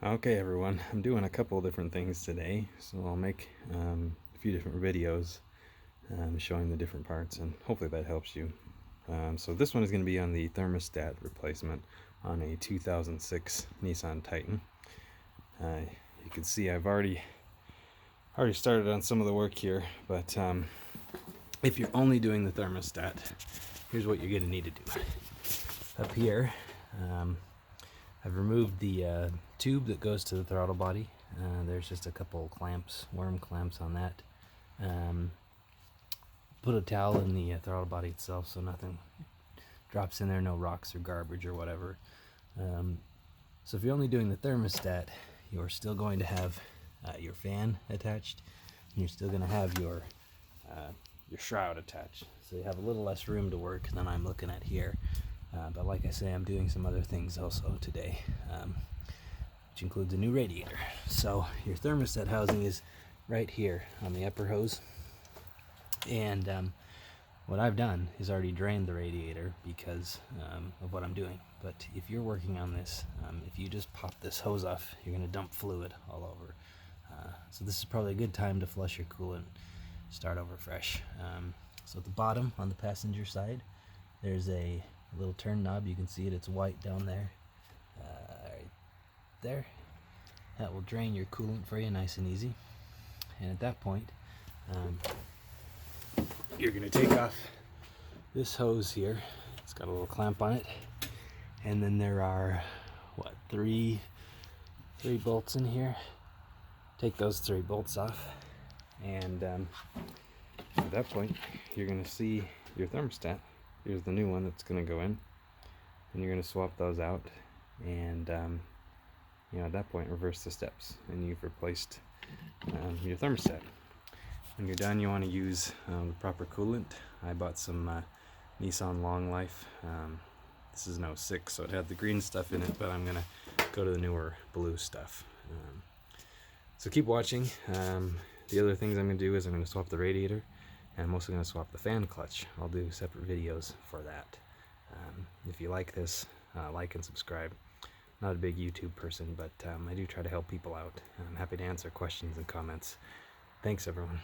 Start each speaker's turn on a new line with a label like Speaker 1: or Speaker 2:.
Speaker 1: Okay everyone, I'm doing a couple different things today, so I'll make a few different videos showing the different parts, and hopefully that helps you. So this one is going to be on the thermostat replacement on a 2006 Nissan Titan. You can see I've already started on some of the work here, but if you're only doing the thermostat, here's what you're going to need to do. Up here, I've removed the tube that goes to the throttle body. There's just a couple clamps, worm clamps on that. Put a towel in the throttle body itself so nothing drops in there, no rocks or garbage or whatever. So if you're only doing the thermostat, you're still going to have your fan attached, and you're still going to have your shroud attached. So you have a little less room to work than I'm looking at here. But like I say, I'm doing some other things also today, which includes a new radiator. So your thermostat housing is right here on the upper hose. And what I've done is already drained the radiator because of what I'm doing. But if you're working on this, if you just pop this hose off, you're going to dump fluid all over. So this is probably a good time to flush your coolant, start over fresh. So at the bottom on the passenger side, there's a little turn knob. You can see it, it's white down there, right there. That will drain your coolant for you nice and easy. And at that point, you're going to take off this hose here. It's got a little clamp on it, and then there are three bolts in here. Take those 3 bolts off, and at that point you're going to see your thermostat. Here's the new one that's going to go in, and you're going to swap those out, and at that point reverse the steps, and you've replaced your thermostat. When you're done, you want to use the proper coolant. I bought some Nissan Long Life. This is an 06, so it had the green stuff in it, but I'm going to go to the newer blue stuff. So keep watching. The other things I'm going to do is I'm going to swap the radiator, and I'm also going to swap the fan clutch. I'll do separate videos for that. If you like this, like and subscribe. Not a big YouTube person, but I do try to help people out. I'm happy to answer questions and comments. Thanks, everyone.